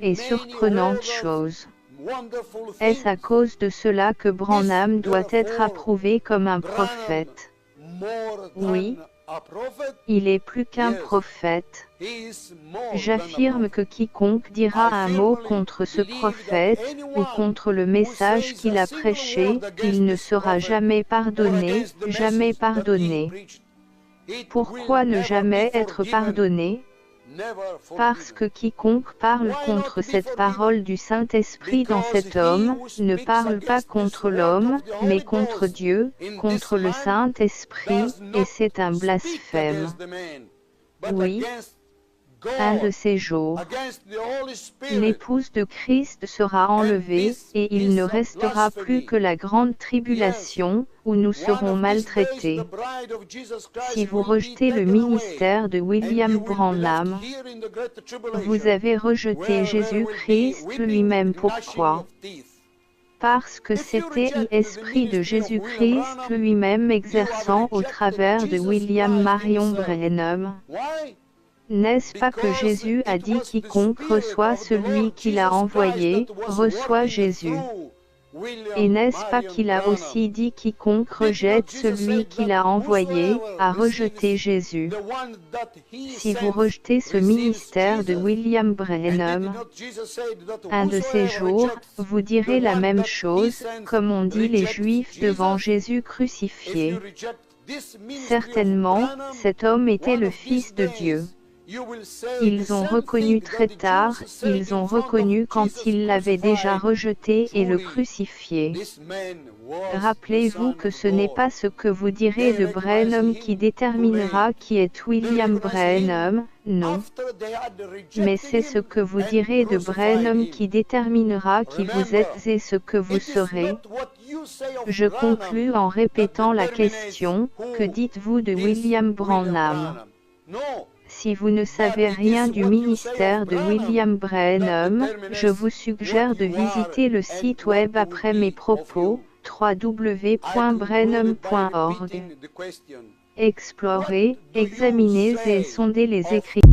et surprenante chose. Est-ce à cause de cela que Branham doit être approuvé comme un prophète? Oui. Il est plus qu'un prophète. J'affirme que quiconque dira un mot contre ce prophète, ou contre le message qu'il a prêché, il ne sera jamais pardonné, jamais pardonné. Pourquoi ne jamais être pardonné? Parce que quiconque parle contre cette parole du Saint-Esprit dans cet homme, ne parle pas contre l'homme, mais contre Dieu, contre le Saint-Esprit, et c'est un blasphème. Oui. Un de ces jours, l'épouse de Christ sera enlevée, et il ne restera plus que la grande tribulation, où nous serons maltraités. Si vous rejetez le ministère de William Branham, vous avez rejeté Jésus-Christ lui-même. Pourquoi? Parce que c'était l'Esprit de Jésus-Christ lui-même exerçant au travers de William Marion Branham. N'est-ce pas que Jésus a dit quiconque reçoit celui qu'il a envoyé, reçoit Jésus? Et n'est-ce pas qu'il a aussi dit quiconque rejette celui qu'il a envoyé, a rejeté Jésus? Si vous rejetez ce ministère de William Branham, un de ces jours, vous direz la même chose, comme ont dit les Juifs devant Jésus crucifié. Certainement, cet homme était le Fils de Dieu. Ils ont reconnu très tard, ils ont reconnu quand ils l'avaient déjà rejeté et le crucifié. Rappelez-vous que ce n'est pas ce que vous direz de Branham qui déterminera qui est William Branham, non. Mais c'est ce que vous direz de Branham qui déterminera qui vous êtes et ce que vous serez. Je conclus en répétant la question, que dites-vous de William Branham? Si vous ne savez rien du ministère de William Branham, je vous suggère de visiter le site web après mes propos, www.branham.org. Explorez, examinez et sondez les Écritures.